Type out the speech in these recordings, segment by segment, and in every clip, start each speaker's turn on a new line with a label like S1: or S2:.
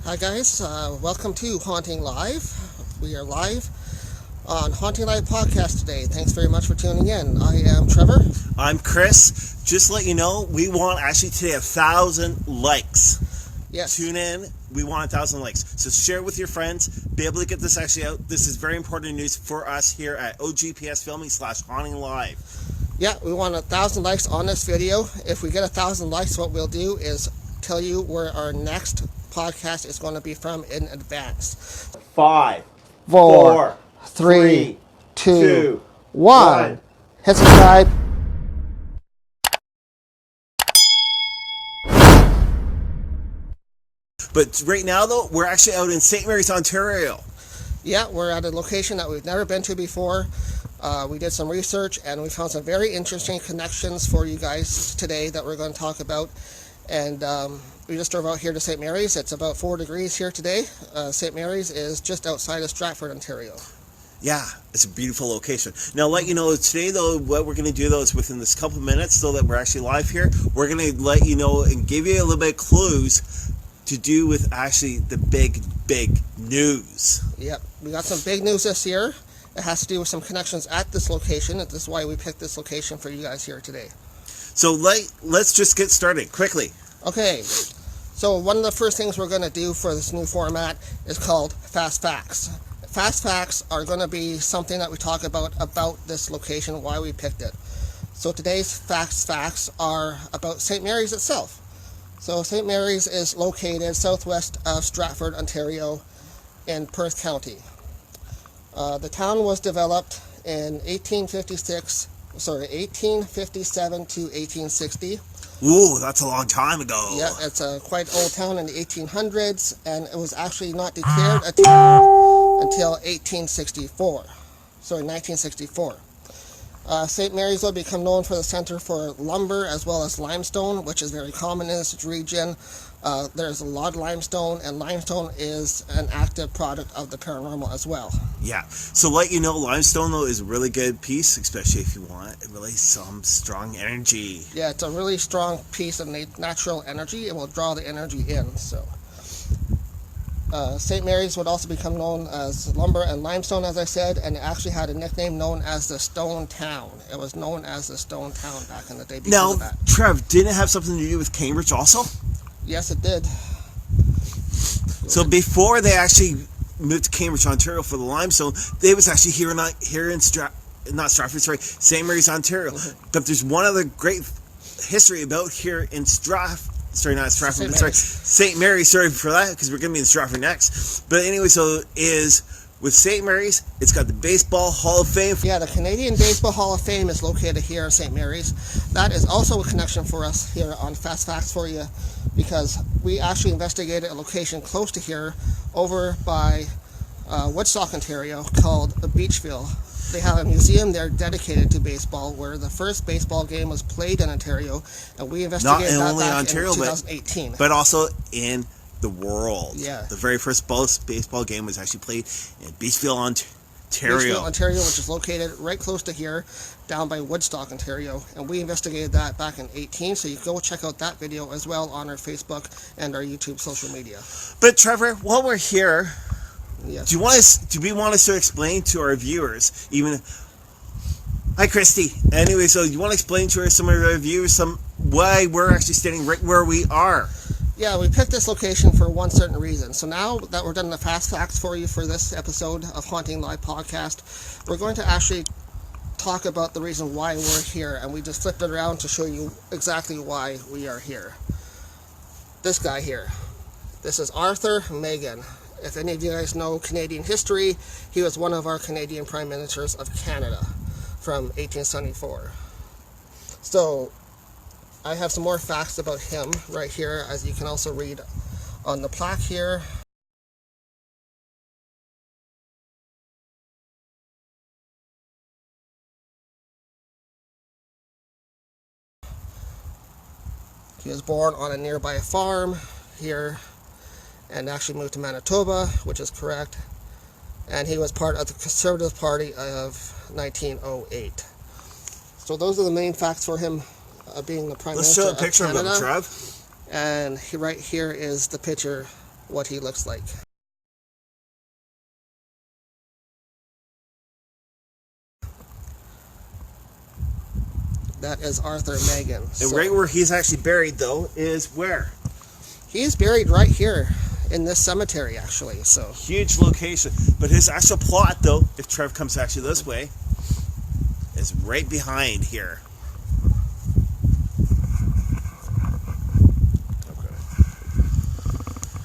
S1: Hi guys, welcome to Haunting Live. We are live on Haunting Live podcast today. Thanks very much for tuning in. I am Trevor.
S2: I'm Chris. Just to let you know, we want actually today 1,000 likes.
S1: Yes.
S2: Tune in. We want 1,000 likes. So share it with your friends. Be able to get this actually out. This is very important news for us here at ogpsfilming /HauntingLIVE.
S1: Yeah, we want 1,000 likes on this video. If we get 1,000 likes, what we'll do is tell you where our next podcast is going to be from in advance.
S2: 5,
S1: 4, 3, 2, 1. Hit subscribe.
S2: But right now, though, we're actually out in St. Mary's, Ontario.
S1: Yeah, we're at a location that we've never been to before. We did some research and we found some very interesting connections for you guys today that we're going to talk about. And we just drove out here to St. Mary's. It's about 4 degrees here today. St. Mary's is just outside of Stratford, Ontario.
S2: Yeah, it's a beautiful location. Now, let you know, today, though, what we're going to do, though, is within this couple minutes, so that we're actually live here, we're going to let you know and give you a little bit of clues to do with actually the big news.
S1: Yep, we got some big news this year. It has to do with some connections at this location. This is why we picked this location for you guys here today.
S2: So let's just get started quickly.
S1: Okay, so one of the first things we're going to do for this new format is called Fast Facts. Fast Facts are going to be something that we talk about this location, why we picked it. So today's Fast Facts are about St. Mary's itself. So St. Mary's is located southwest of Stratford, Ontario in Perth County. The town was developed in 1857 to 1860.
S2: Ooh, that's a long time ago.
S1: Yeah, it's a quite old town in the 1800s, and it was actually not declared a town until 1964. St. Mary's will become known for the center for lumber as well as limestone, which is very common in this region. There's a lot of limestone, and limestone is an active product of the paranormal as well.
S2: Yeah, so let you know, limestone, though, is a really good piece, especially if you want really some strong energy.
S1: Yeah, it's a really strong piece of natural energy. It will draw the energy in, so. St. Mary's would also become known as lumber and limestone, as I said, and it actually had a nickname known as the Stone Town. It was known as the Stone Town back in the day because of that.
S2: Now, Trev, didn't it have something to do with Cambridge also?
S1: Yes, it did.
S2: So before they actually moved to Cambridge, Ontario for the limestone, they was actually here in St. Mary's, Ontario. But there's one other great history about here in St. Mary's, sorry for that, because we're going to be in Stratford next. But anyway, so with St. Mary's, it's got the Baseball Hall of Fame.
S1: Yeah, the Canadian Baseball Hall of Fame is located here in St. Mary's. That is also a connection for us here on Fast Facts for you, because we actually investigated a location close to here over by Woodstock, Ontario, called Beachville. They have a museum there dedicated to baseball, where the first baseball game was played in Ontario, and we investigated that back in 2018.
S2: But also in the world.
S1: Yeah.
S2: The very first baseball game was actually played in Beachville, Ontario.
S1: Beachville, Ontario, which is located right close to here, down by Woodstock, Ontario, and we investigated that back in 2018. So you can go check out that video as well on our Facebook and our YouTube social media.
S2: But Trevor, while we're here,
S1: yes,
S2: do we want us to explain to our viewers, hi Christy. Anyway, so you want to explain to some of our viewers why we're actually standing right where we are?
S1: Yeah, we picked this location for one certain reason. So now that we're done the Fast Facts for you for this episode of Haunting Live podcast, we're going to actually talk about the reason why we're here, and we just flipped it around to show you exactly why we are here. This guy here. This is Arthur Meighen. If any of you guys know Canadian history, he was one of our Canadian Prime Ministers of Canada from 1874. So I have some more facts about him right here, as you can also read on the plaque here. He was born on a nearby farm here and actually moved to Manitoba, which is correct. And he was part of the Conservative Party of 1908. So those are the main facts for him being the Prime Minister of Canada.
S2: Let's show a picture of him, Trev.
S1: And right here is the picture what he looks like. That is Arthur Meighen.
S2: And right where he's actually buried, though, is where?
S1: He's buried right here in this cemetery, actually. So
S2: huge location. But his actual plot, though, if Trev comes actually this way, is right behind here. Okay.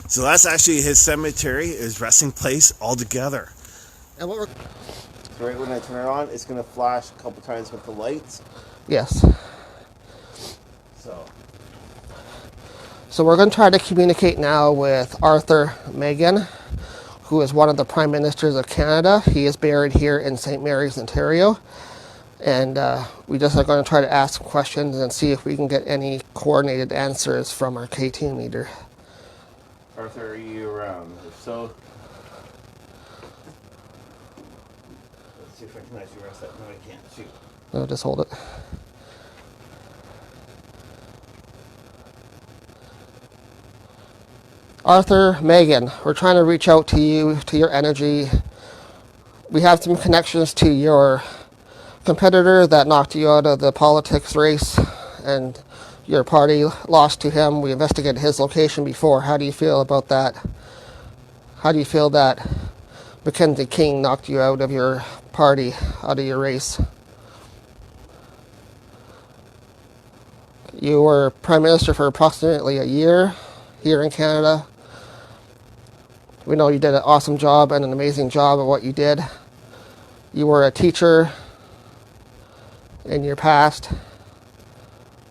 S2: So that's actually his cemetery, his resting place altogether.
S1: And what we're
S2: So right when I turn it on, it's going to flash a couple times with the lights.
S1: yes.
S2: So
S1: we're going to try to communicate now with Arthur Meighen, who is one of the Prime Ministers of Canada. He is buried here in St. Mary's, Ontario. And we just are going to try to ask questions and see if we can get any coordinated answers from our K2 meter.
S2: Arthur, are you around? If so, let's see if I can actually rest that. No, I can't. Shoot.
S1: No, just hold it. Arthur Meighen, we're trying to reach out to you, to your energy. We have some connections to your competitor that knocked you out of the politics race, and your party lost to him. We investigated his location before. How do you feel about that? How do you feel that Mackenzie King knocked you out of your party, out of your race? You were Prime Minister for approximately a year here in Canada. We know you did an awesome job and an amazing job of what you did. You were a teacher in your past.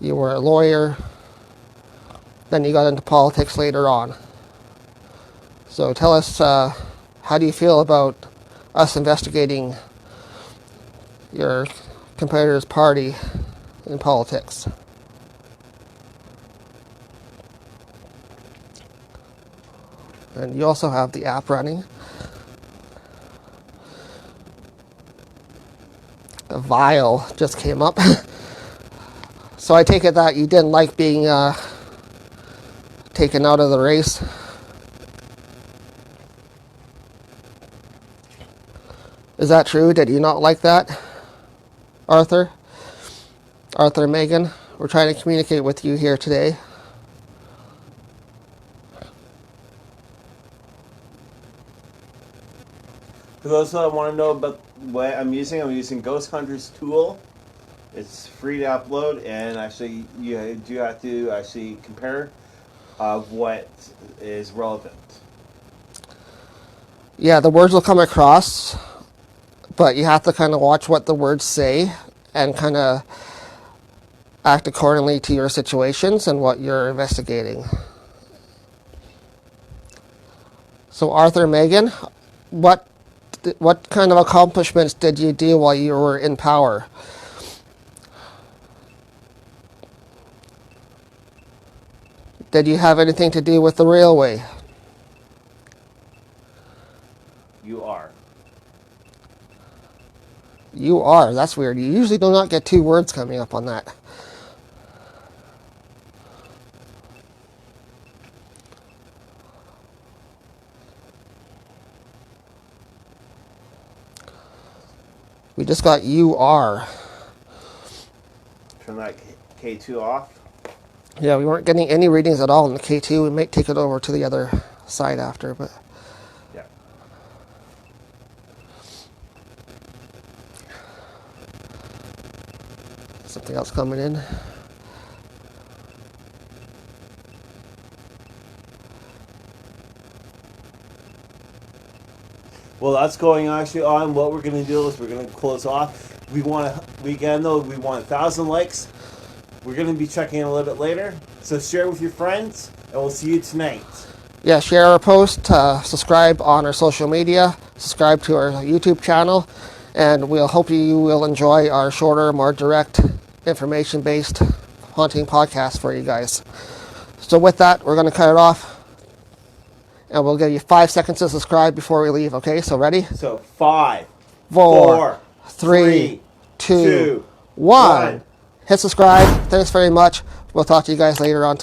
S1: You were a lawyer. Then you got into politics later on. So tell us, how do you feel about us investigating your competitor's party in politics? And you also have the app running. The vial just came up. So I take it that you didn't like being taken out of the race. Is that true? Did you not like that, Arthur? Arthur Meighen, we're trying to communicate with you here today.
S2: For those that want to know about what I'm using Ghost Hunter's tool. It's free to upload, and actually you do have to actually compare what is relevant.
S1: Yeah, the words will come across, but you have to kind of watch what the words say and kind of act accordingly to your situations and what you're investigating. So Arthur Meighen, what kind of accomplishments did you do while you were in power? Did you have anything to do with the railway?
S2: You are.
S1: You are. That's weird. You usually do not get two words coming up on that. We just got you are.
S2: Turn that K2 off.
S1: Yeah, we weren't getting any readings at all in the K2. We might take it over to the other side after, but
S2: yeah.
S1: Something else coming in.
S2: Well, that's going actually on. What we're going to do is we're going to close off. We want 1,000 likes. We're going to be checking in a little bit later. So share with your friends, and we'll see you tonight.
S1: Yeah, share our post, subscribe on our social media, subscribe to our YouTube channel, and we'll hope you will enjoy our shorter, more direct, information-based haunting podcast for you guys. So with that, we're going to cut it off. And we'll give you 5 seconds to subscribe before we leave, okay? So ready?
S2: So 5,
S1: 4, 3, 2, 1. Hit subscribe. Thanks very much. We'll talk to you guys later on.